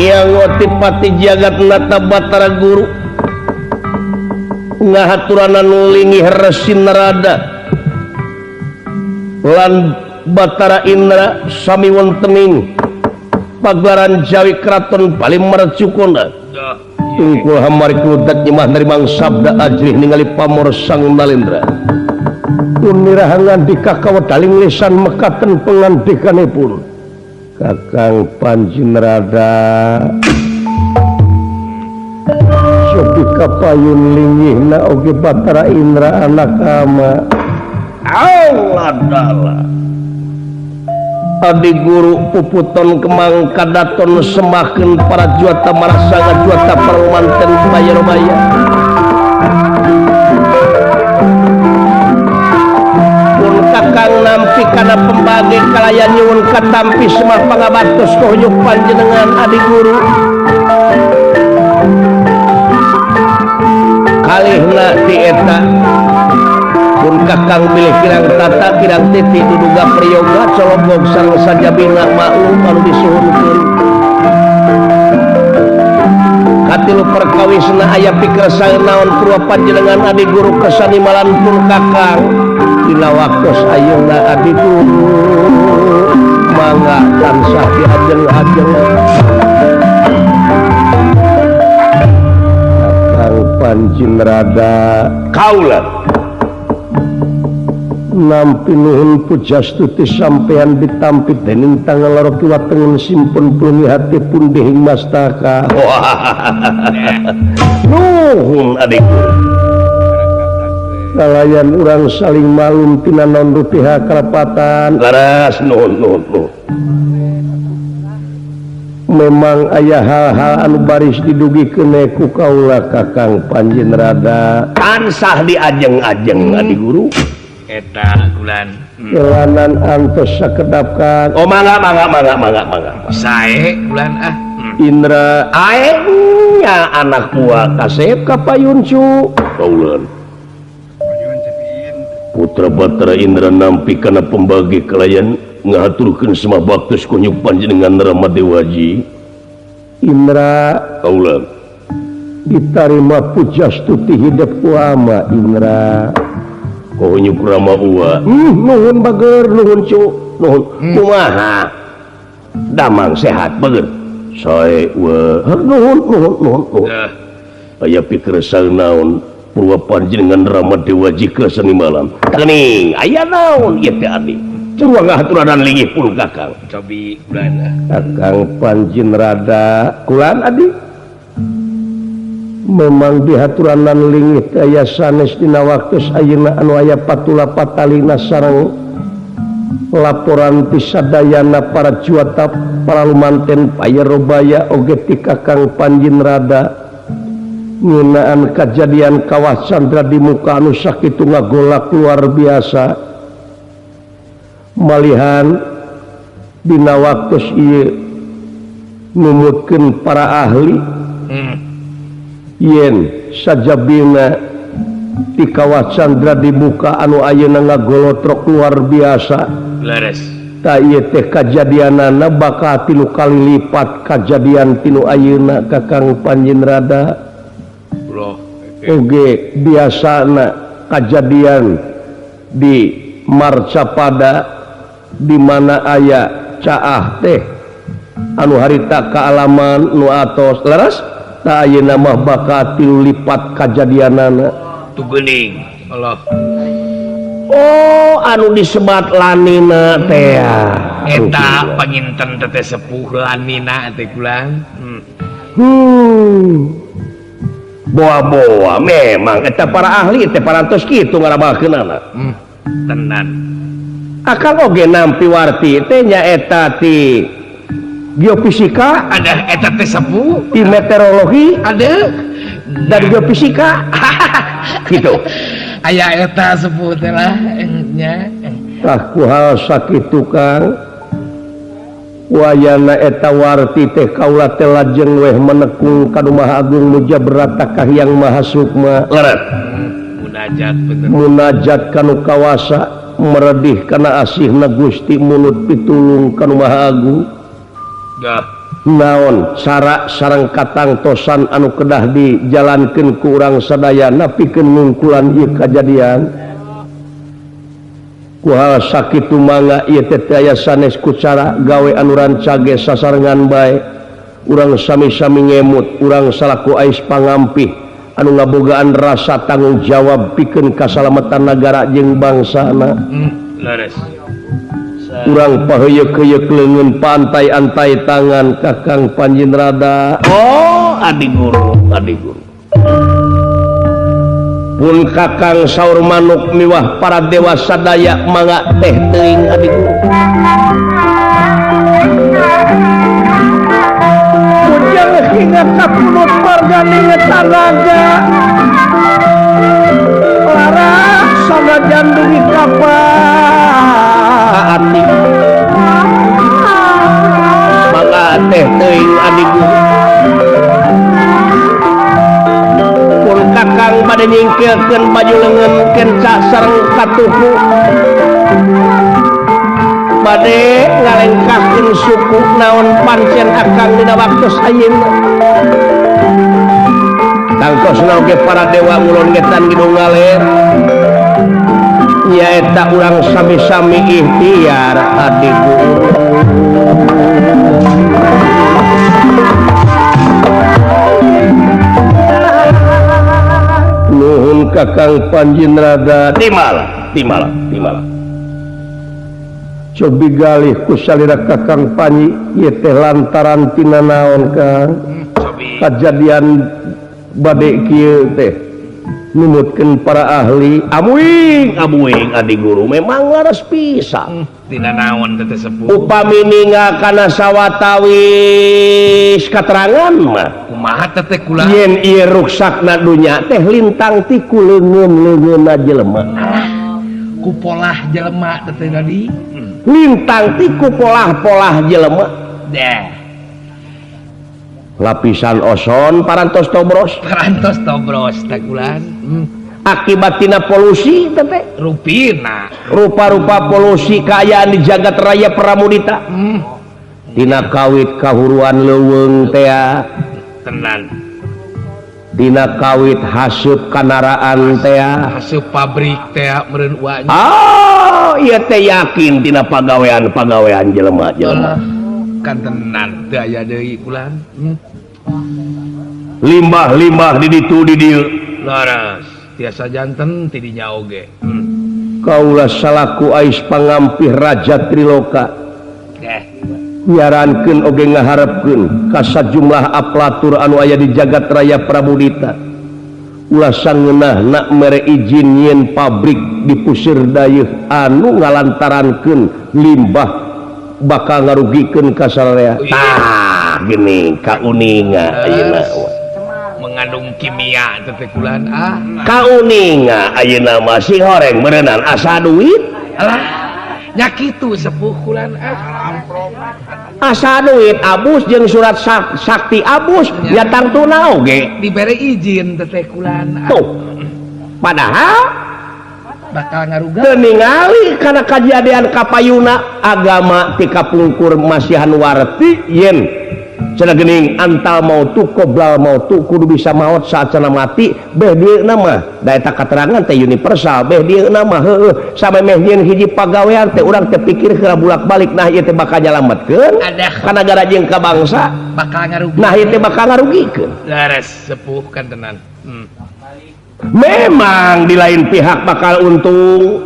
yang ngotipati jagat nata Batara Guru ngahaturana nulingi Resin Narada lan Batara Indra sami wontening pagelaran Jawi Kraton paling mercukona tungkul hamari kludak nyemah dari mang sabda ajrih ningali pamor sang Nalendra unirahangan di kakawadaling lisan mekaten pengandikanipun Kakang Panjinrada sopi kapayun linggihna oge Batara Indra anak ama Allah dala Adi Guru puputon kemang kadaton semakin para juata marasanga juata permanten bayar-bayar pun kakang nampi kana pembagi kalayan nyuwun katampi semah pangabatos kohnyuk panjenengan Adi Guru kalihna ti eta pun kakang pilih kirang tata kirang titi duduga priyoga colobog sareng sajabina maklum anu disuhunkeun katilu perkawisna aya pikir saeunaon purwa panjenengan Adi Guru kesani malantun kakang dina waktos ayeuna Adi Guru mangga tansah diajeng-ajeng Kakang Panjinrada kaula nampi nuhun pujastuti sampean ditampit dening tanggal loro kiwa tengen simpun plungi hati pun dihing mastaka nuhun adikku kalayan urang saling malum tina non rupiah kerapatan laras nuhun memang aya hal-hal anu baris didugikeun ku kaula Kakang Panjinrada tansah diajeng-ajeng Adi Guru eta kulan kelanan antos sakedapkan oh mangga sae kulan Indra aengnya anak buah kasep kapayun cu kaulan putra Batara Indra nampi kana pembagi kelayan ngaturkeun semua baktus kunyuk panjenengan Ramadewaji Indra kaulan ditarima pujastuti hidup ku ama Indra kohonyuk Rama Uwa nuhun bager nuhun cu nuhun kumaha damang sehat bager sae wa nuhun aya pikir saeunaon purwa panjenengan Ramadewaji keseni malam teuing aya naon ieu teh Adi curang ngaturanan linggih pun Kakang cobi kulan Kakang Panjinrada kulan Adi memang dihaturanan linggih aya sanes dina waktos ayeuna anu aya patula patalina sareng laporan pisadayana para juata para lumanten payarobaya oge ti Kakang Panjinrada ngeunaan kajadian kawah Candra di muka anu sakitu ngagolak luar biasa malihan dina waktos ieu numutkeun para ahli yen sajabina di kawah Candra dibuka anu ayeuna ngagolotrok luar biasa leres ta ieu teh kajadianana bakal 3 kali lipat kajadian tinu ayeuna Kakang Panjinrada oge biasana kajadian di Marcapada di mana aya caah teh anu harita kaalaman nu atos leres ta ayeuna mah bakal 3 lipat kajadianana tu geuning Allah oh anu disebat lanina teh eta panginten teh sepuh lanina teh kulan boa-boa memang eta para ahli teh parantos kitu ngarabakeunana tenan akang oge nampi warti teh nyaeta ti geofisika ada eta teh sepuh di meteorologi ada dari geofisika gitu aya eta sepuh teh lah nya tah ku hal sakitu Kang wayana eta warti teh kaula teh lajeng weh menekung kanu Maha Agung Muja Berata Kahyang Maha Sukma leret munajat kanu kawasa meredih karena asihna Gusti mulut pitulung kanu Maha Agung. Naon cara sareng katangtosan anu kedah dijalankeun ku urang sadayana pikeun ngungkulan ieu kajadian. Ku hal sakitu mangga ieu teh aya sanes ku cara gawe anu rancage sasarengan bae. Urang sami-sami ngemut, urang salaku ais pangampih anu ngabogaan rasa tanggung jawab pikeun kasalamatan nagara jeung bangsana. Laras. Urang paheuyeuh-heuyeuh leungeun pantai-antai tangan Kakang Panjenrada. Oh, adi guru. Pun Kakang saur manuk miwah para dewa sadaya mangga teh teuing adi guru. Bujang hingat kapunut marga ninget tanaga. Lara sanajan dugi kapaati. Mangga teh teuing adi guru. Pun Kakang bade nyingkirkeun baju leungeun kenca sareng katuhu. Bade ngalengkahkeun suku naon pancen akang dina waktos ayeuna. Tangtosna oge para dewa ngulon ngetan kidung ngaler. Nyaeta urang sami-sami ikhtiar adi guru. Nuhun Kakang Panjenrada. Timala. Cobi galih ku salira Kakang Panji ieu teh lantaran tina naon Kang? Kajadian bade kieu teh numutkeun para ahli amuing adi guru memang laras pisan. Tina naon teh sepuh. Upami ninggalkana sawatawis katerangan mah Kumaha teh kula? Yen ieu ruksakna dunya teh lintang ti ku leungeun-leungeunna jelema. Ku polah jelema teh tadi. Lintang ti ku polah-polah jelema. Deh. Lapisan ozon parantos tobros teh kulan. Akibatina polusi teh Rupina. rupa-rupa polusi kaayaan di jagat raya Pramudita. Dina kawit kahuruan leuweung teh Tenan. dina kawit haseup kanaraan teh Haseup pabrik teh meureun uanya. Ieu teh yakin dina pagawean jelema Kan tenan teu aya deui kulan. Limbah-limbah di ditu di dieu. Laras, tiasa janten ti dinya oge. Kaula salaku ais pangampih Raja Triloka. Nyarankeun oge ngaharepkeun ka sajumlah aplatur anu aya di jagat raya Pramudita. Ulah sangeunahna mere izin yen pabrik dipusir dayeuh anu ngalantarankeun limbah bakal ngarugikeun ka sararea. Tah geuning kauninga ayeuna mengandung kimia teh kulan kauninga ayeuna mah si horeng meureunan asa duit. Alah nya kitu sepuh kulan asa duit abus jeung surat sakti abus ya tangtuna oge dibere izin teh kulan. Tuh padahal bakal ngaruga teu ningali kana kajadian kapayuna agama ti kapungkur masihan warti yen cenah geuning antal mautu qoblal mautu kudu bisa maot saat cenah mati beh dieuna mah da eta katerangan teh universal beh dieuna mah heueuh sampe meh yen hiji pagawean teh urang teh pikir heula bulak-balik nah ieu teh bakal nyalametkeun ka nagara jeung ka bangsa bakal ngarugi nah ieu teh bakal ngarugikeun. Laras sepuh kan tenan. Memang di lain pihak bakal untung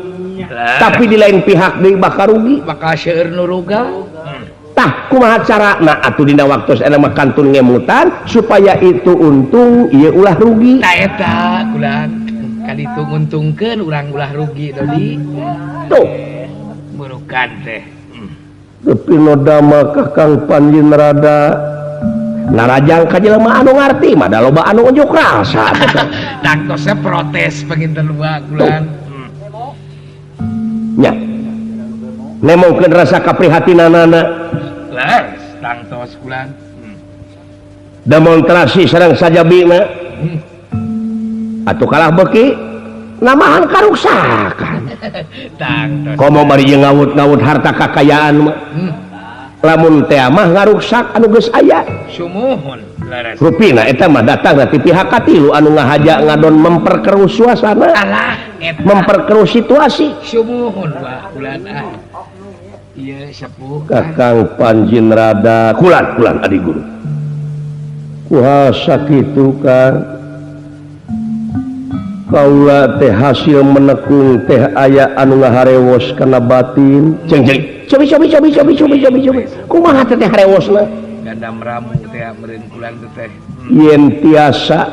tapi di lain pihak deui bakal rugi bakal seueur nu rugal. Tah kumaha carana atuh dina waktos eta mah kantun ngemutan supaya itu untung ieu ulah rugi. Tah eta kulan kan itu nguntungkeun urang ulah rugi deui. Tuh burukan teh. Tapi nodama Kakang Panjenrada narajang ka jelema anu ngarti mah da loba anu unjuk rasa. Daktosnya protes penginten luar kulan. Nya nemongkeun rasa kaprihatinanana. Laras dangtos kulan. Demonstrasi sareng sajabina atuh kalah beuki namahan karuksakan tang komo bari jeung ngawut-ngawut harta kakayaan mah lamun teh mah ngaruksak anu geus aya sumuhun laras rupina eta mah datang ti pihak katilu anu ngahaja ngadon memperkeruh suasana alah eta memperkeruh situasi sumuhun wah ulan ieu sepuh Kakang Panjin rada kulan adi guru kuasa kitu kan kaula teh hasil menekung teh aya anu ngaharewos kana batin ceng cobi kumaha teh harewosna gandam ramu teh meureun kulan teh yen tiasa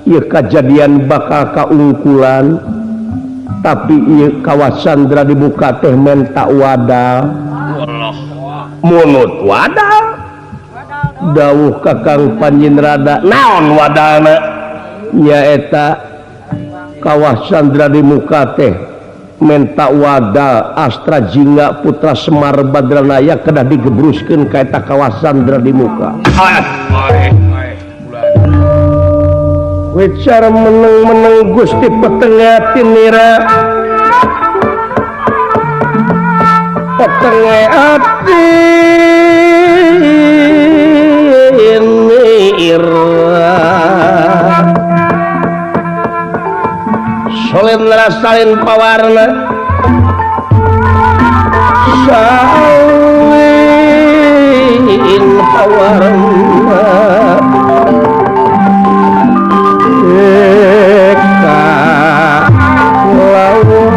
ieu kajadian bakal kaungkulan tapi ieu kawasan dra dibuka teh menta wadal Allah munut wadal dawuh Kakang Panjin rada naon wadalna nyaeta kawasan dra dimuka teh menta wadal Astra Jingga Putra Semar Badranaya kedah digebruskeun ka eta kawasan dra dimuka wicara meneng-meneng Gusti Petengah Tinira Petengah ati Nira solen rasain pawarna salin pawarna eka lawan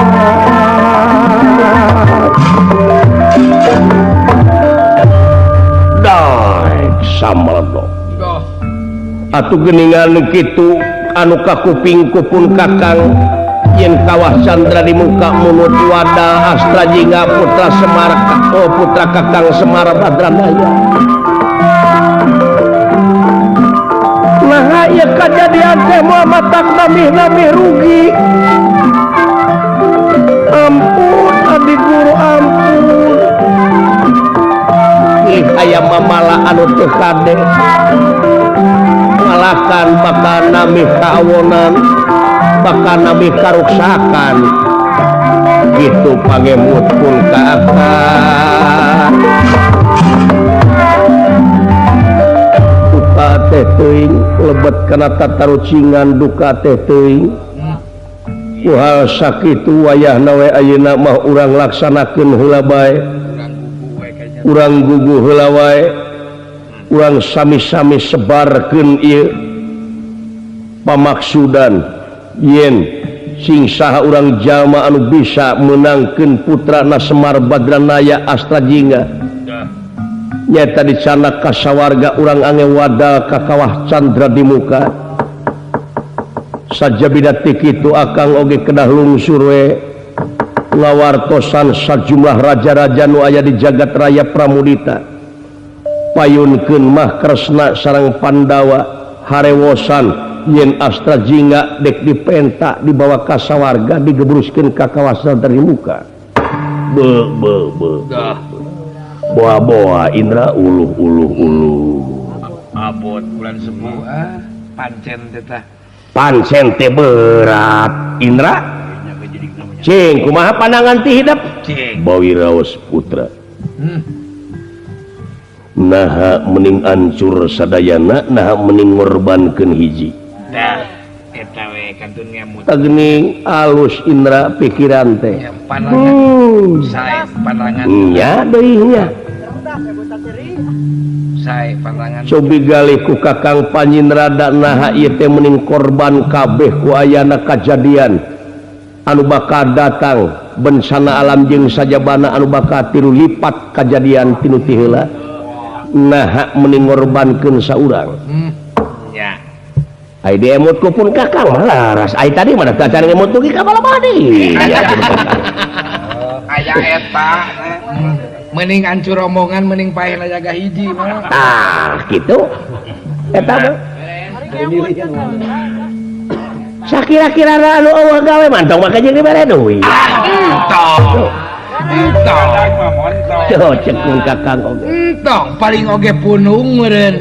daek samaldo atuh geuningan kitu anu kakuping kupun Kakang yen kawasan dra dimuka munut wadal Astra Jingga Putra Semar Putra Kakang Semar Badranaya nah ieu kajadian teh Muhammad namih rugi ampun adi guru ampun ih aya mamala anu teu kade ngalakan bakal namih kaawonan bakal namih karuksakan gitu pangemut pun kaakan duka teh teuing lebet kana tatarucingan duka teh teuing kuhal sakitu wayahna we ayeuna mah urang laksanakeun heula bae urang gugu heula wae urang sami-sami sebarkeun ieu pamaksudan yen sing saha urang jalma anu bisa menangkeun putrana Semar Badranaya Astra Jingga nyata dicana kasawarga urang ange wadal ka kawah Candra dimuka saja bidati kitu akang oge kedah lungsur we ngawartosan sajumlah raja-raja nu aya di jagat raya Pramudita payunkeun mah Kresna sareng Pandawa harewosan yen Astra Jingga dek dipenta dibawa ka sawarga digebruskeun ka kawasan termuka boa Indra uluh abot bulan sepuh pancen teh berat Indra cing kumaha pandangan ti hidup Bawiraos Putra naha mending ancur sadayana naha mending ngorbankeun hiji eta we kantun ngamut tageuning alus Indra pikiran teh pandangan sae pandangan nya deui nya sae pandangan cobi galih ku Kakang Panjin rada naha ieu teh mending korban kabeh ku ayana kajadian anu bakal datang bencana alam jeung sajabana anu bakal tilu lipat kajadian tinu ti heula nah mending ngorbankeun saurang nya ai diemut ku pun Kakang malaras ai tadi mah da cari emut tuh ka balabadi aya eta mending hancur omongan mending paehna jaga hiji mah kitu eta mah sakira-kira anu eueuh gawe mantong maka jeung dibere duit entong cek mun Kakang oge entong paling oge punung meureun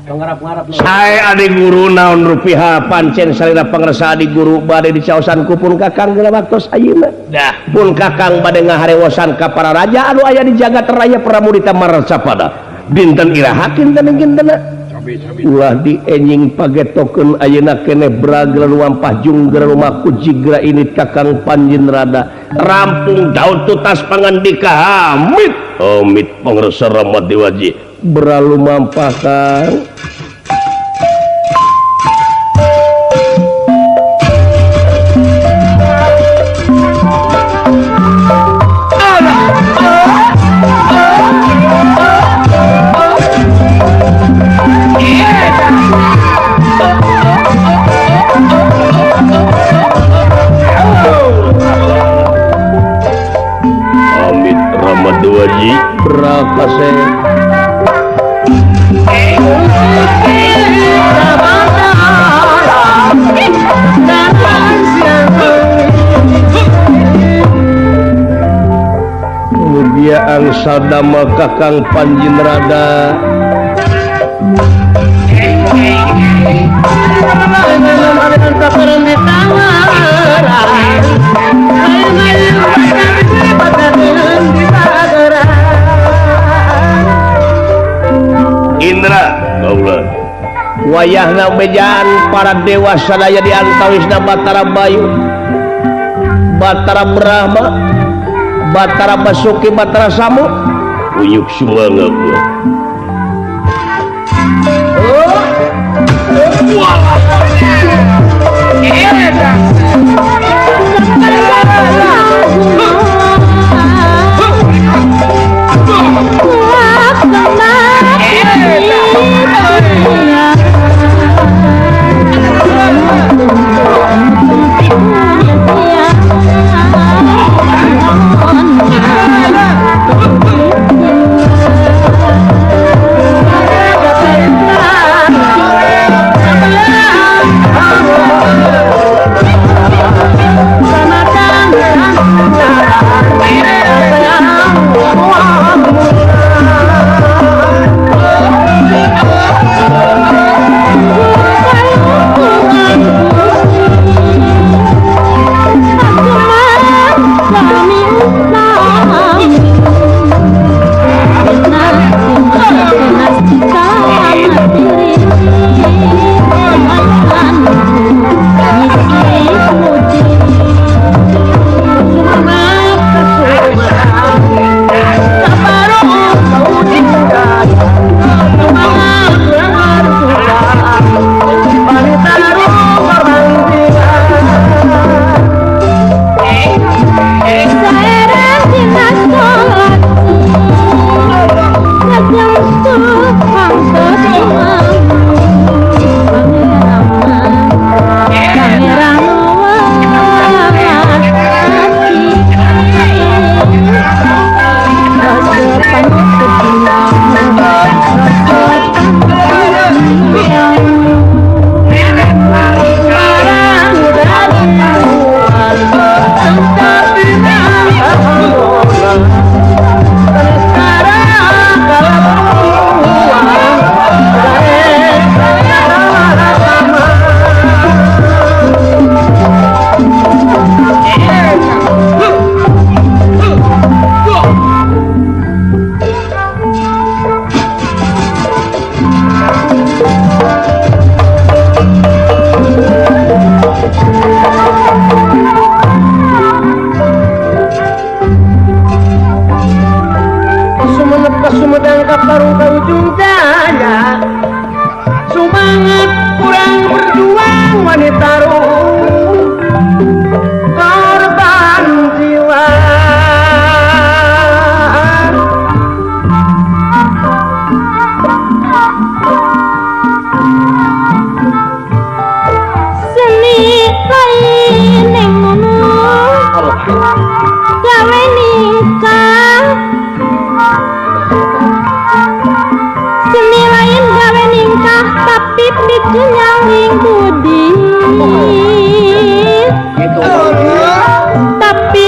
saya adik guru naon rupiah pancen salira pangresa adik guru bade dicaosan kupun kakang geula waktos ayeuna dah pun kakang bade ngaharewosan ka para raja anu aya di jagat raya Pramudita Marcapada dinten irahakeun teh gintena ulah dienying pagetokeun ayeuna keneh bragel wampah jungger rumah kujigra ini kakang Panjenrada rampung daud tutas pangandika amit amit pangresa Rama Dewaji beralu mampah kang amit Rama Dewaji berakase mugia angsa dama kakang Panjenrada Indra kaula wayahna bejaan para dewa sadaya di antawisna Batara Bayu Batara Brahma Batara Basuki Batara Samu uyuk sumangga gua Tapi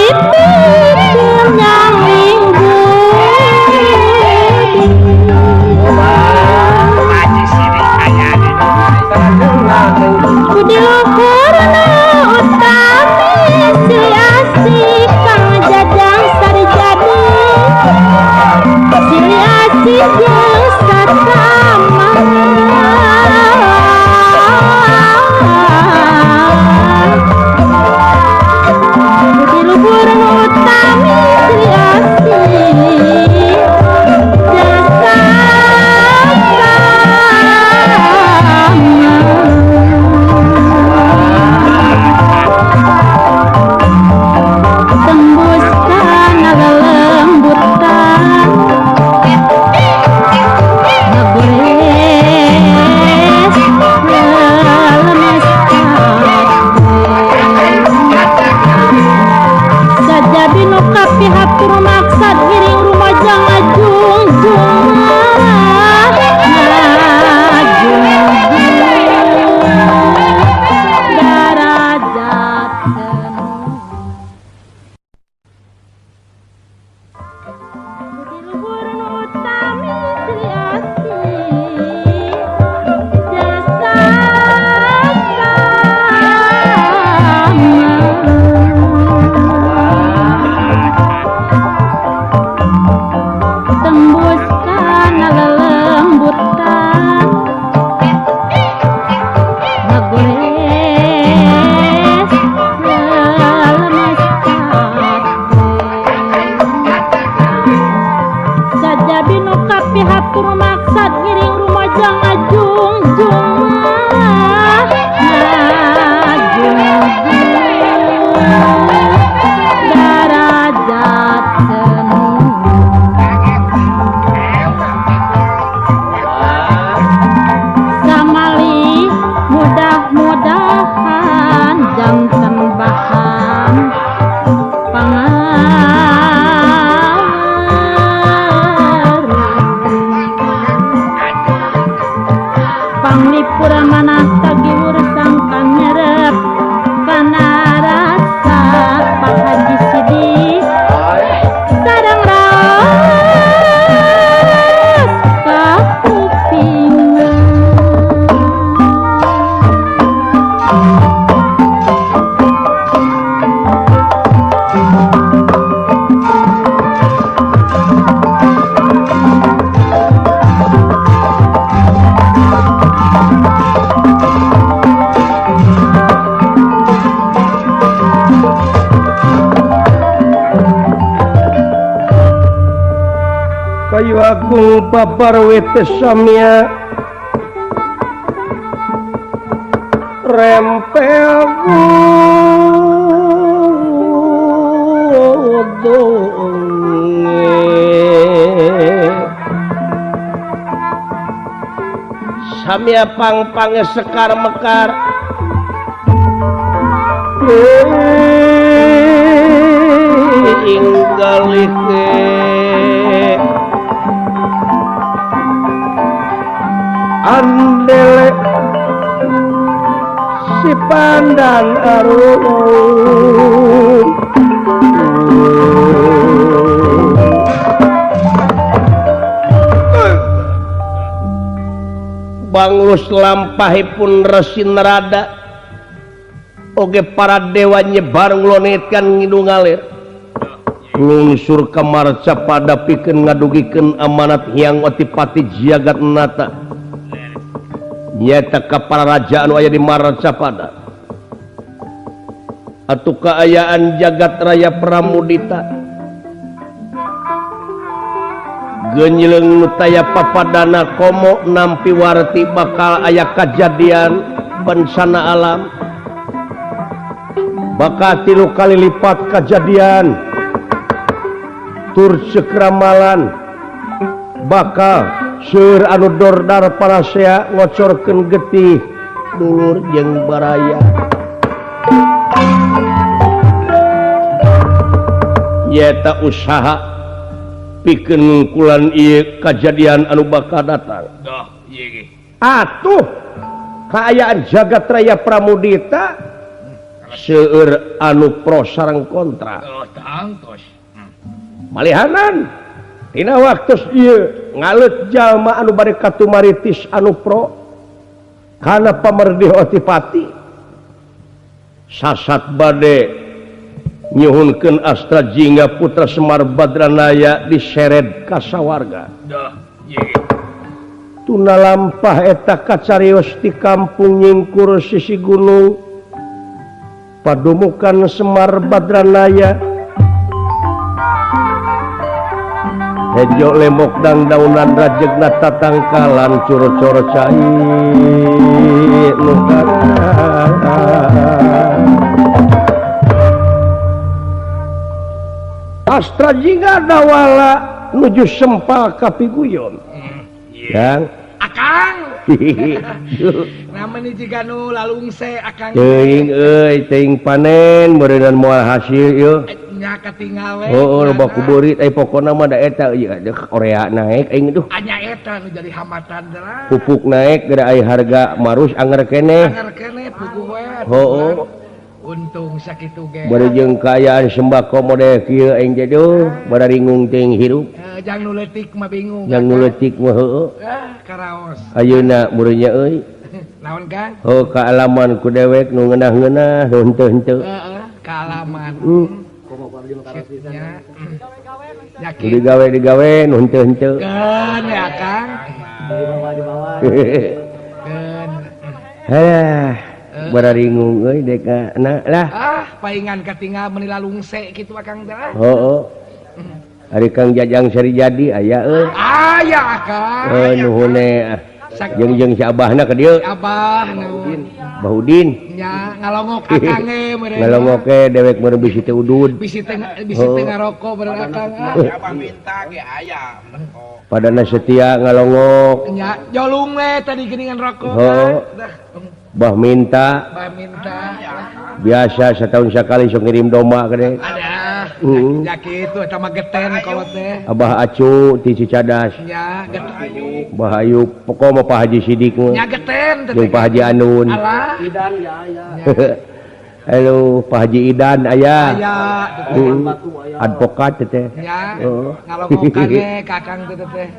kayu agung paparwite samya rempel godonge samya pang-pange sekar mekar inggalike andele si pandan arum banglus lampahipun Resi Narada oge para dewa nyebar nglonetkan ngidung ngalir ngungsur ka Marcapada pikeun ngadugikeun amanat hyang Otipati jagat nata nyata ka para raja anu aya di Marcapada atuh kaayaan jagat raya Pramudita geunyeuleng nu taya papadana komo nampi warti bakal aya kajadian bencana alam bakal 3 kali lipat kajadian tur cekramalan bakal seur anu dordar parasea ngocorkeun getih dulur jeung baraya nyata usaha pikeun ngungkulan ieu kajadian anu bakal datang atuh kaayaan jagat raya Pramudita seueur anu pro sareng kontra malihanan tina waktos ieu ngalet jalma anu bade katumaritis anu pro kana pamerdih Otipati sasat bade nyuhunkeun Astra Jingga putra Semar Badranaya diseret ka sawarga tuna lampah eta kacarios di kampung nyingkur sisi gunung padumukan Semar Badranaya hejo lemok dan daunan rajegna tatangkalan coro-coro cai Astra jingga dawala nuju sempal kapiguyon yang Akang namanya jika nu lalungse Akang teuing panen meureunna moal hasil ieu nya ketinggal we loba kuburit pokona mah da eta ieu korea naik aing duh anya eta nu jadi hambatan lah pupuk naik geura aya harga marus anger keneh pugu we untung sakitu ge bari jeung kaayaan sembako model kieu aing teh duh bararingung teuing hirup jang nu leutik mah bingung yang nu leutik mah heueuh karaos ayeuna mureunnya euy naon Kang kaalaman ku dewek nu ngeunah-ngeunah nu henteu-henteu kaalaman yakin digawe nu henteu-henteu keun ya Kang keun bararingung euy dek lah paingan katinggal meuni lalungse kitu Kang teh heueuh ari Kang Jajang Sari Jadi aya euy aya Kang nuhune jeung si abahna ka dieu abah nuhun Bahudin nya ngalongok akange meureun ngalongoke dewek meureun bisi teh udud bisi teh ngaroko meureun Akang abah minta ge aya padana setia ngalongok nya jolung we tadi geuningan rokok bah minta biasa setahun sekali sok ngirim domba kade ada ya kitu eta mah geten kolot teh abah acu ti Cicadas nya geten bah ayu pokok mah Pak Haji Sidik nya geten jeung Pak Haji Anun alah Idan ya aya halo Pak Haji Idan aya advokat teh nya ngalongokane kakang teh teh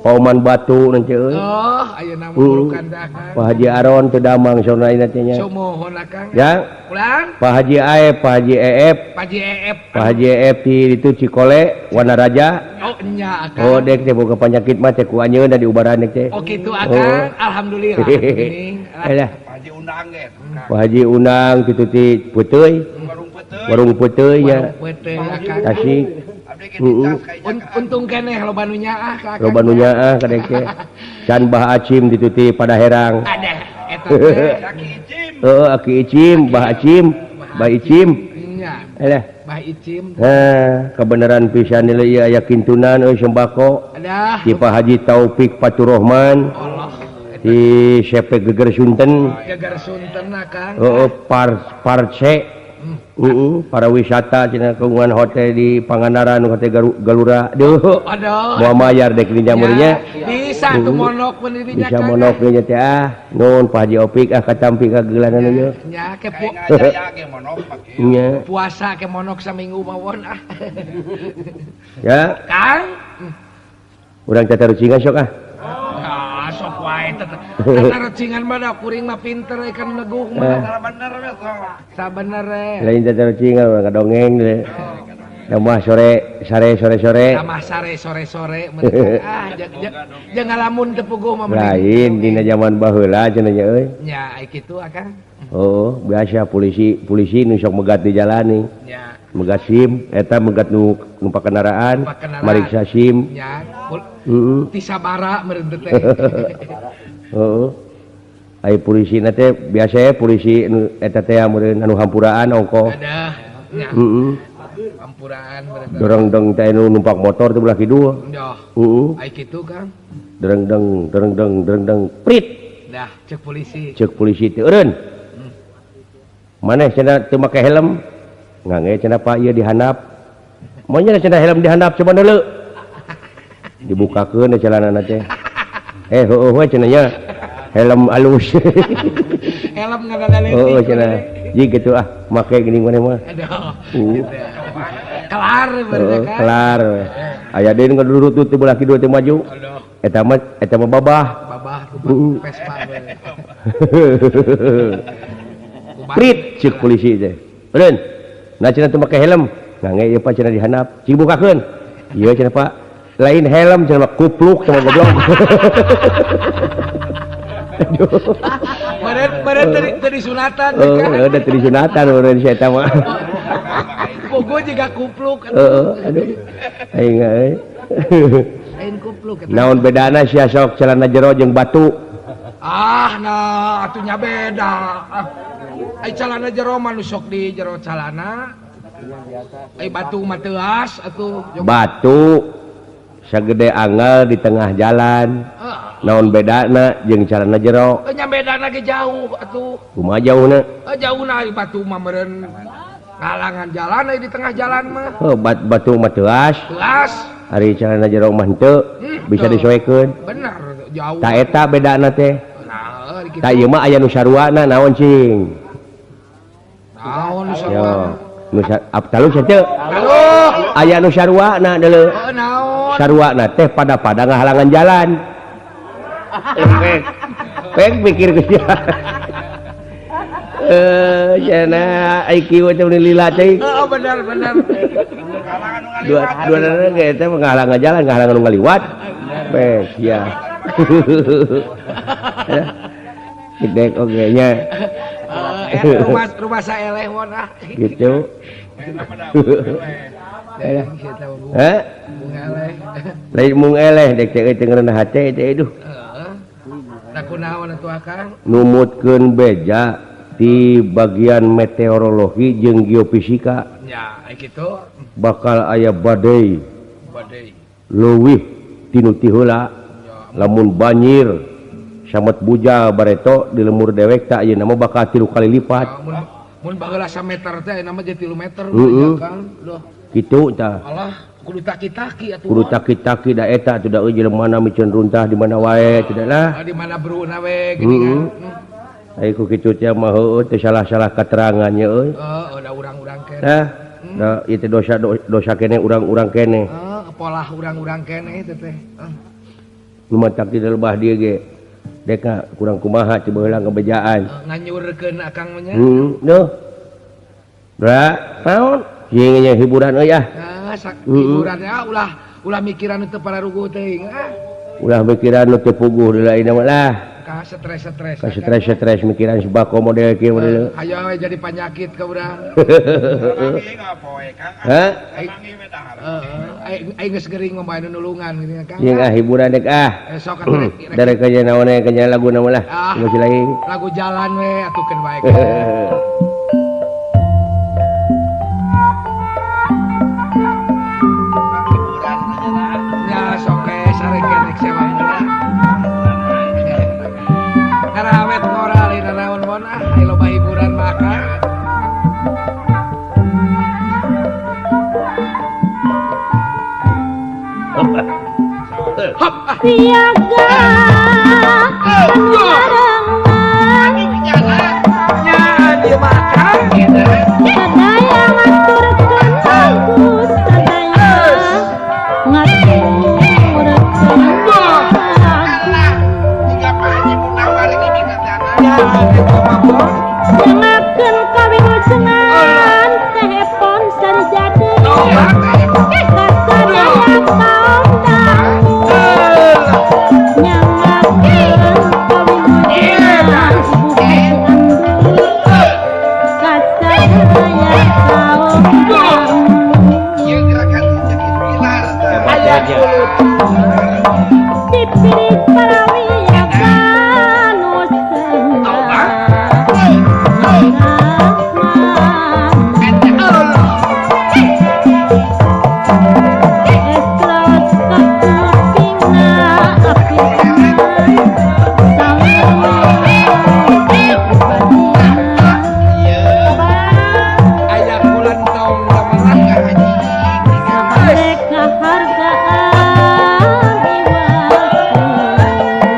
Pauman Batu nanti euy. Oh, ayeuna mulukan dah Kang. Pak Haji Aron teu damang sauna ayeuna teh nya. Sumohon Kang. Ya. Ulang. Pak Haji Aep, Pak Haji Eep. Pak Haji Eep. Pak Haji Eep di itu Cikole, Wanaraja. Oh, nya Kang. Oh, dek teh boga penyakit mah teh ku anjeun da di ubaran dek teh. Oh, kitu Kang. Alhamdulillah. Alah. Pak Haji Undang ge. Pak Haji Undang kitu ti Puteuy. Warung Puteuy nya. Puteuy Kang. Tasik. Untung keneh loba nu nyaah Kang. Loba nu nyaah kadek teh. Can Bah Acim ditu ti pada herang. Ada eta teh. Aki Icim. Heeh, Aki Icim, Bah Acim, Bah Icim. Nya. Alah. Bah Icim. Kebenaran pisan ieu aya kintunan euy sembako. Ada. Ti Pak Haji Taufik Faturrahman. Allah. Di Sepe Geger Sunten. Geger Sunten Kang. Heeh, Parce. Para wisata cenah kagungan hotel di Pangandaran hotel Galura. Duh. Aduh. Moal mayar dek di jamurnya. Bisa tuh monok pendirinya Bisa monok nya teh nuhun Pak Haji Opik katampi kagelanan ieu. Nya ke Jaya ge monok make. Nya. puasa ke monok saminggu mawon Ya, Kang. urang teh tarucingan sok Sok wae teh recingan mah da kuring mah pinter ikan neguh mah Bener we sok. sabenerre lain teh tarucingan urang kadongeng teh. Mah sore tamah sare sore jeung ngalamun teu puguh mah lain dina zaman baheula cenah nya euy. nya ai kitu Akang. Oh, biasa polisi nu sok megat di jalan nih. Nya Megat SIM eta megat nu numpak kendaraan, mariksa SIM. nya Heeh. ti sabara meureun teh. Heeh. Ai polisi na teh biasa polisi nu eta teh meureun anu hampuraan ongkoh. Ada nya Heeh. hampuraan meureun. Dorong-dong teh nu numpak motor teh belah kidul. Dah. Heeh. Ai kitu Kang. Dereng prit Dah cek polisi. cek polisi teh eureun. Maneh cenah teu make helm? Ngange cenah Pak ieu dihandap. Monya cenah helm dihandap coba deuleu. Dibukakeun celanana teh. Heueuh we cenah nya. Helm alus. Helm ngadaleutik. Oh cenah. Ji kitu make geuning maneh mah. Aduh. Kelar bener kan. Kelar. Aya deui ngadurut teh belah kidul teh maju. Aduh. Eta mah babah. Babah Vespa bener. Prit cek polisi teh. Eureun. Na cenah teu make helm. Ngange ieu Pak cenah dihandap. Cing bukakeun. Ieu cenah Pak. lain helm sama kupluk sama goblok. Meren tadi sunatan. Udah tadi sunatan udah saya tahu. Bogo juga kupluk. Aduh. Aing Lain kupluk. naon bedana sia sok celana jero jeung batu. Nah atunya beda. Ai calana jero manusok di jero calana. Ai batu mah teuas atuh. Batu sagede angel di tengah jalan. Naon bedana jeung calana jero? Nya bedana ge jauh atuh. Kumaha jauna? Jauhna ai batu mah meureun ngalangan jalan ai di tengah jalan mah. Batu mah teuas. Teuas. Ari calana jero mah henteu bisa disoekeun. Bener jauh. Ta eta bedana teh. Nah, gitu. Ta ieu mah aya nu saruana naon cing? Naon nu Yo. sarua? Nu abtalu teu? Halo. Aya nu saruana deuleu. Naon? Saruana teh pada ngahalangan jalan. Peng mikir geus dia. Cenah IQ teh lila teh. Bener. Dua ge teh ngahalangan jalan, ngahalangan nu ngaliwat. Peng sia. Gede oge nya. Rumah saeleh wona. Gitu. Heh? Lain mung eleh dek teh teu ngeunah hate teh aduh. Da kunaon atuh Akang? Numutkeun beja di bagian meteorologi jeung geofisika Ya, kitu. bakal aya badai leuwih tinu ti heula lamun banjir samet buja bareto di lemur dewek tak ayeuna mah bakal 3 kali lipat. Mun baheula 1 meter teh ayeuna mah jadi 3 meter Kang. Loh. Kitu tah. Allah, kudu taki-taki atuh. Kudu taki-taki da eta teh da jelema mikeun runtah di mana wae teh lah. Di mana beruna we gini kan. Ai ku kitu teh mah heueuh teh salah-salah katerangannya euy. Da urang-urang keneh. Nah, da ieu dosa kene urang-urang kene. Pola urang-urang keneh teh teh. Lumatak di lebah dia ge. Deka kurang kumaha coba heula ngebejaan. Nganyurkeun Akang mah nya. Duh. Bra, naon? Jeung nya hiburan euy ah. Hiburan ya ulah mikiran teu pararuguh teuing. Ulah mikiran nu teu puguh deui lain mah lah. Ka stres-stres. Ka stres mikiran sembako model kieu model. Hayo we jadi penyakit ka urang. Hah? Ai geus gering mah bae nulungan gitu ya Kang. Jeung hiburan dek ah. Sok atuh Dari ka naon we ka laguna mah lah. Masih lain. lagu jalan we atukeun bae. Ya sok we sareng kenek sewa heula. Karawet moral ina naon mon ai loba hiburan mah Kang. Siaga barengan Ya dia makan gitu. sadaya ngaturkeun lagu sadaya ngaturkeun lagu jangakeun kawilujengan telepon sarjade kasadaya kaum dangu nyangakeun kawilujengan kasadaya kaum dangu dipirit parawiyagan usena Estros kakupingna Aya bulan tong temenan Mereka hargaan iwatu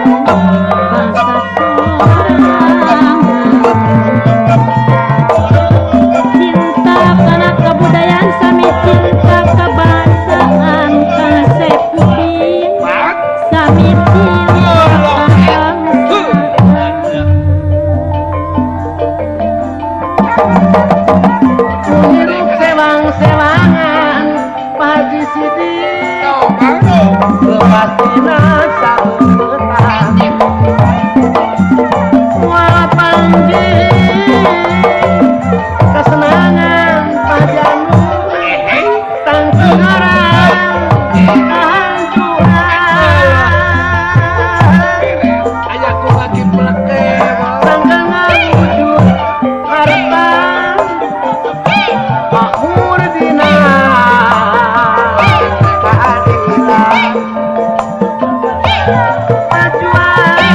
pastina saueutan moal panji kesenangan pajanu tangkung orang Ayahku lagi peleke. sangkangan wujud harta makmur dina keadilan majuan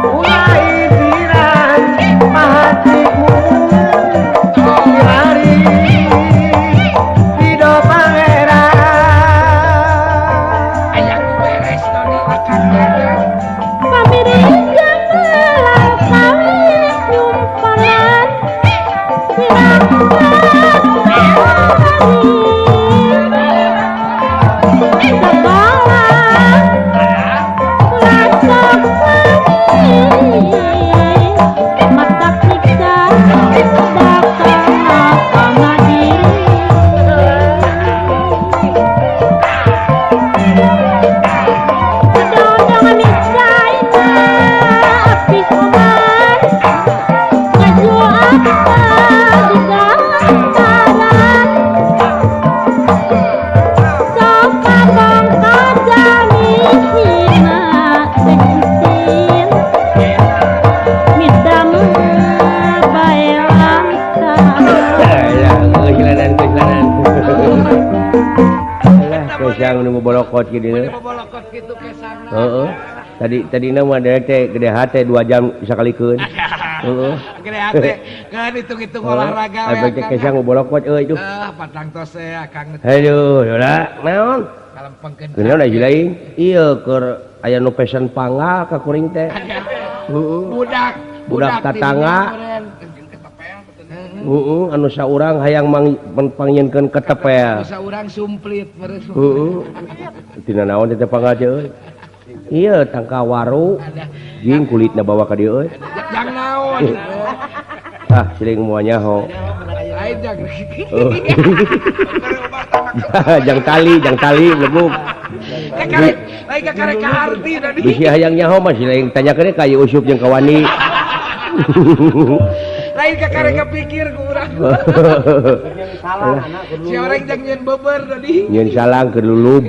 mulai dirang mahatimu hari hidup pangeran Ayahku beres Doni akan beres. Pamirinjang melang sawit nyumpalan kesang nu bolokot gitu Boleh bolokot gitu ke sana. heeh tadi nama ada teh gede hate 2 jam sakalikeun heeh Gede hati, kan hitung-hitung olahraga. abang teh kesang bolokot euy tuh Patang tose akang aduh udah naon kalau pengken. kenaon aya lain iya keur aya nu pesen panggal ka kuring teh heeh budak tatangga. Anu saurang hayang pangnyienkeun ketepel Bisa urang sumplit meureun. heeh tina naon teh panggal teh euy iya tangka waru jeung kulitna bawa ka dieu euy Yang naon? ah siling moal nyaho Lain jang. jang tali leguk Lain ka karek ka harti tadi. bisi hayang nyaho mah siling tanyakeun ka ieu useup jeung ka wani Lain ka karek ka pikir ku urang. Si orang jang nyeun beber tadi. nyeun salang keur lulub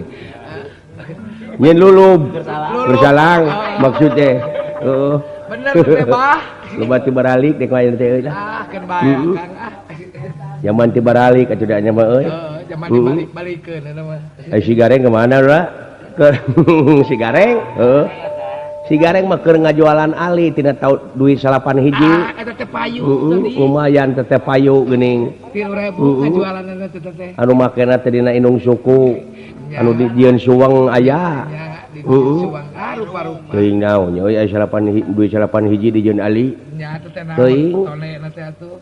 nyeun lulub keur salang maksud teh heeh Bener teh bah. loba teu baralik dek lain teh euy lah Ah, keun bayang Kang. zaman teu baralik atuh da nya mah euy Zaman dibalik-balikeun eta mah. si Gareng kemana lah si Gareng heeh si Gareng mah keur ngajualan ali tina tahun duit 8 hiji Eta teh payu tadi. lumayan teteh payu geuning 3.000 ngajualan eta teh. anu makena teh dina inung suku anu di dieun suweng aya Ya, di suwang rupa-rupa. teuing naon nya euy aya 8 duit 8 hiji di jeun ali Nya teh teh naon Teuing. tone teh atuh.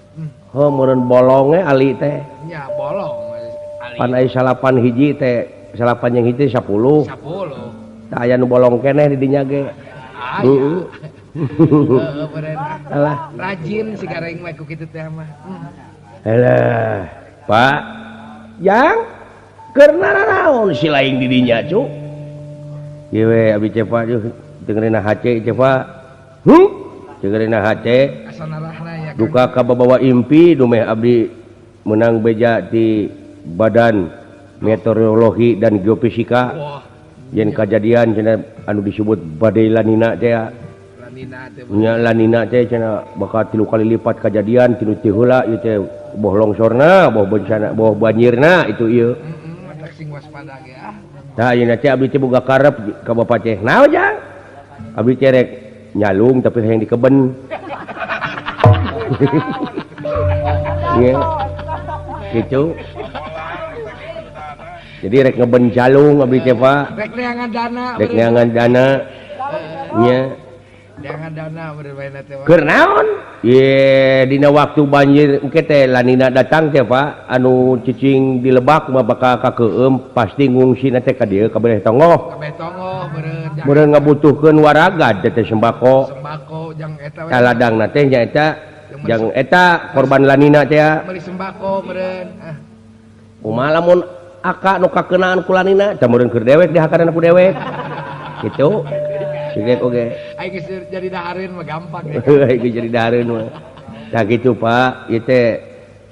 heuh meureun bolong we ali teh Nya bolong ali pan aya 8 hiji teh 8 yang hiji 10 10. tah aya nu bolong keneh di dinya ge Ah, ya. Bener. alah Rajin si Gareng mah ku kitu teh mah. alah Pak yang karena naon si lain di dinya cu ieu we abi cepa yuh dengerin HC cepa dengerin HC Asanarahna ya. Kang. duka ka babawa impi dumeh abdi menang beja di Badan Meteorologi dan Geofisika Wah, yen kajadian cenah anu disebut badai lanina teh Lanina teh. nya lanina teh cenah bakal 3 kali lipat kajadian tinu teu heula ieu teh boh longsorna boh bencana boh banjirna itu ieu Matak sing waspada ge ah. tah ayeuna teh abdi teh boga karep ka bapa teh naon jang abdi teh rek nyalung tapi hayang di keben iya gitu jadi rek ngeben jalung abdi teh Pak Rek neangan dana. rek neangan dana nya Neangan dana bener bae teh. keur naon ye dina waktu banjir engke teh lanina datang teh Pak anu cicing di Lebak mah bakal kakeueum pasti ngungsina teh ka dieu ka beuleh tongoh Kabeh tongoh beureun jang meureun ngabutuhkeun waragad teh sembako sembako jang eta we. ladangna teh nya eta jang eta korban lanina teh Beli sembako beureun. Ah. kumaha lamun aka nu kakenaan kulanina camureun keur dewek di hakaran ku dewek gitu sigek oge Aing geus jadi dahareun mah gampang ya. Aing jadi dahareun mah tah gitu Pak ieu teh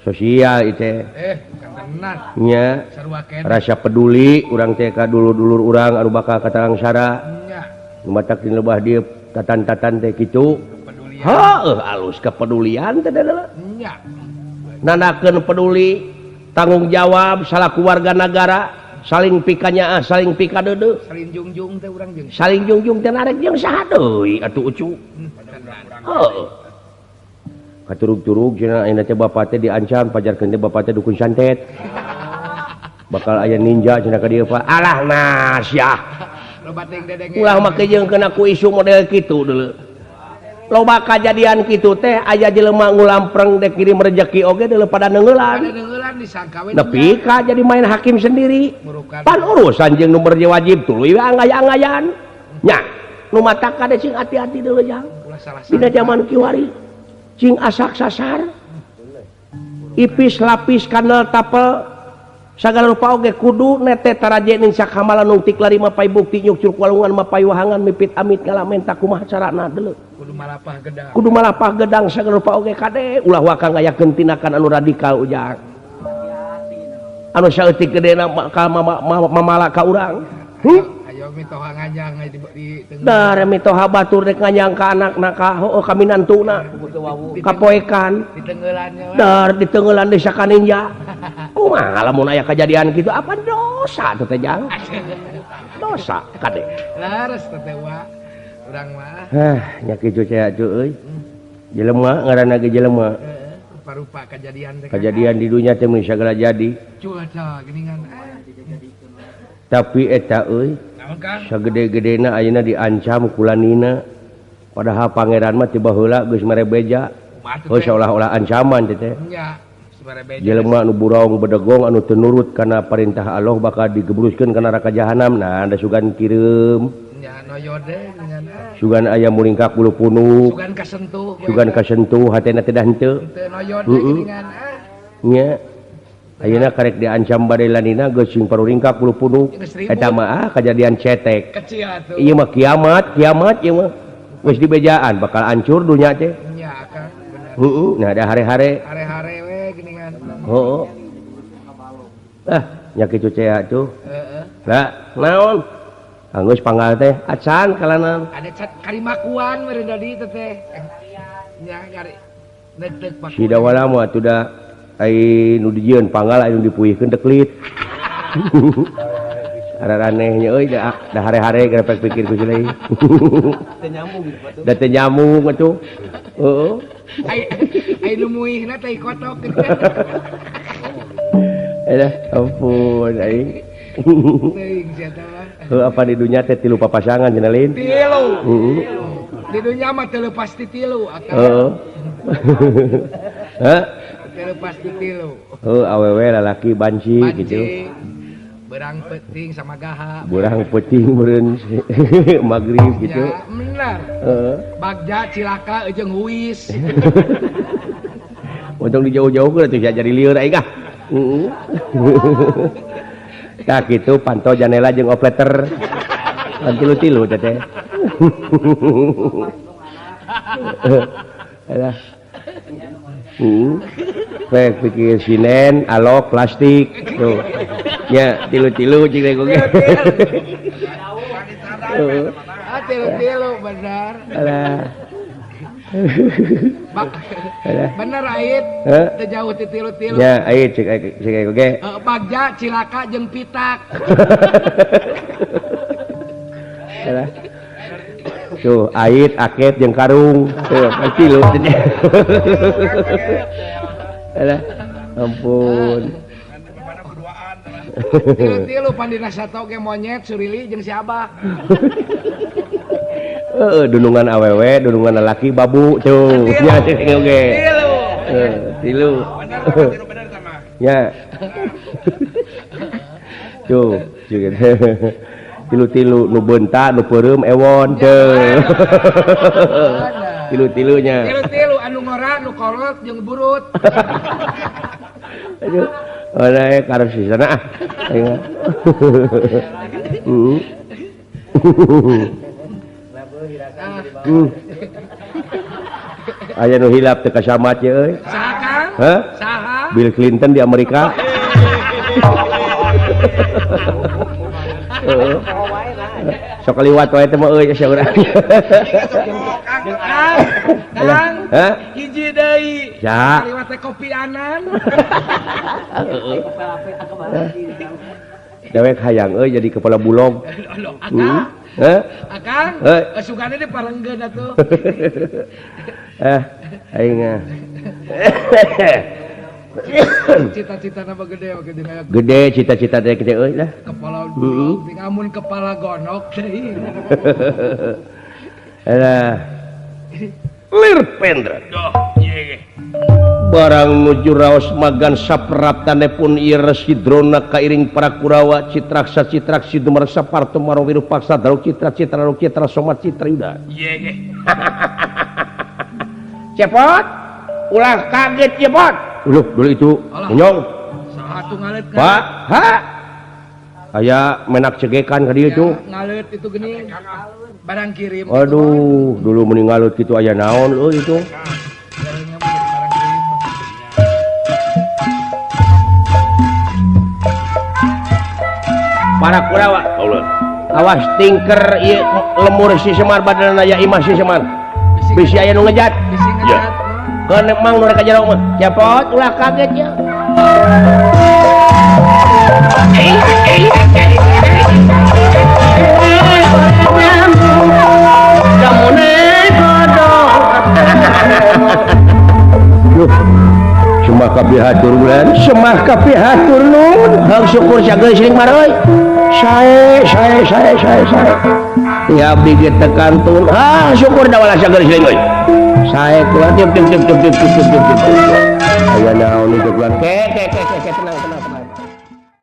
sosial ieu teh Bukan tenan. nya Sarua kene. rasa peduli urang teh ka dulur-dulur urang anu bakal katalangsara Nya, nu matak di lebah dieu tatan-tatan teh kitu kepedulian. heuh alus kepedulian teh adalah Nya. nandakeun peduli tanggung jawab salaku warga negara saling pikanya saling pikadeudeu Salin jungjung teh urang jeung. saling jungjung teh narek jeung saha deui atuh ucu heuh katurug-turug cenah ayeuna teh bapa teh diancam pajarkeun teh bapa teh dukun santet bakal aya ninja cenah ka dieu Pak alah nasyah Loba deng-dedeng. ulah make jeung kena ku isu model kitu deuleu loba kajadian kitu teh aya jelema ngulampreng dek kirim rejeki oge deuleu pada Ada neungeulan deungeulan disangka we. nepi ka jadi main hakim sendiri Murukan. pan urusan jeung nu berje wajib tuluy we angaya-angayan nya nu matak kade cing hati-hati deuleu jang Ulah salah dina zaman kiwari cing asak sasar ipis lapis kanal tapel sagala rupa oge kudu nete taraje ning sakhamala nu tik lari mapay bukti nyuk walungan mapay wahangan mipit amit ngalamen tak kumaha carana deuleu kudu malapah gedang. kudu malapah gedang sagala rupa oge kade ulah wakang ngayakeun tindakan anu radikal ujang anu saeutik gedena mamala ka urang Ayo mitoha nganyang di tengah. da mitoha batur rek nganyang ka anakna ka heueuh ka minantuna kapoekan Di tengeulannya we. dar di teungeulan desa kaninja kumaha lamun aya kajadian kitu apa dosa teh teh jang dosa kade Laras teh wa. Urang mah nya kitu teh atuh euy jelema ngaranna ge jelema rupa-rupa kejadian teh. kejadian di dunia teh mun sagala jadi Cuaca geuningan. tapi eta euy Naon Kang? sagede-gedena ayeuna diancam kulanina padahal pangeran mah tiba heula geus mere beja Kumaha oh seolah-olah ancaman teh Nya. Sabare beja. jelema anu buraung bedegong anu teu nurut kana perintah Allah bakal digebruskeun ka neraka jahanam nah da sugan kireum Nya noyode dengan sugan aya muringkak bulu punuk sugan kasentuh. sugan kasentuh hatena teh dah henteu Teu noyode geuningan. nya ayeuna karek diancam bade lanina geus sing paruringkak bulu punuk eta mah kejadian cetek Kecil atuh. ieu mah kiamat ieu mah geus dibejaan bakal hancur dunya teh Nya Kang bener. nah da hare-hare Hare-hare we geuningan. heuh nya kitu teh atuh Heeh. lah naon anggeus panggal teh acan kalana Ada cat karimakuan meureun tadi teh. Nya ngari neuk pak. si dawala mah atuh da ai nu dijieun panggal anu dipuihkeun teklit araneh nya euy da hare-hare grepek pikir ku deui teu nyambung gitu batu da teu nyambung atuh heeh Ai nu muihna teh kotok. ampun aing Teuing sia teh mah. heuh apa di dunya teh tilu papasangan cenah lain Tilu. heeh Di dunya mah teu lepas ti tilu akang. heeh heh Teu lepas ti tilu. awewe lalaki banci gitu Pancing, berang peting sama gaha. burang peuting meureun magrib gitu Ya, benar. heeh Bagja cilaka jeung huis. untung dijauh-jauh ke tuh jadi lieur aing ah tah kitu pantau janela jeung operator tilu-tilu teh teh alah Pek pikir sinen, alok, plastik, tuh, ya tilu-tilu jika gue. Ah, tilu-tilu benar. Alah, Bener ait. Hah? Teu jauh ti tilu-tilu. ya, ayo cek gue. Bagja cilaka jeung pitak. Alah. Tuh, ait, aket, jeung karung, tuh, pasti lu. Alah, ampun. Tilu-tilu pandina sato ge monyet surili jeung si Abah. Dunungan awewe, dunungan lelaki babu, tuh, ya, oke. Tilu. Ya. Tuh, juga. Tilu-tilu nu beunta nu peureum ewon teu. Tilu-tilunya. Tilu-tilu anu ngora nu kolot jeung burut. Aduh, Oleh karo si sana. Aya nu hilap teu kasamat ye euy. Saha Kang? Hah? Saha? Bill Clinton di Amerika. Sok liwat wae teh mah euy sia urang. Kang. Hah? Hiji deui. Ya. Liwat teh kopi anan. Dewek hayang euy jadi kepala bulog. Akang. Heh? Akang. Eh. Sugana di parenggeun atuh. Aing Cita-cita nama gede gede kayak gede cita-cita teh gede euy lah. kepala bulog, amun kepala gonok deui. Alah. Lir pendra. Doh, ieu ge. Barang nuju raos magan sapraptane pun ieu residrona kairing para Kurawa citraksa citraksi dumer saparto marawiru paksa dalu citra somat citra yuda. Ieu ge. Cepot ulah kaget cepot uluk dulu itu nyong Saha tuh ngalet kan? Pak ha aya menak cegekan ka dieu tuh Ngalet itu gini. Barang kirim. aduh dulu mending ngalut kitu aya naon euy itu Barangnya mau jadi barang kirim. para Kurawa Kaulah. awas tinker ieu lemur si Semar badanna aya imah si Semar bisi aya nu ngejat Bisi Ya. ngejat. keun mang nu rek jero mah cepot ulah kaget ya Semah kabeh hatur bulan semah kabeh hatur nun hang syukur sageus sering maroy sae ya abdi ge tekantun syukur da wala sageus sering euy sae kula tiup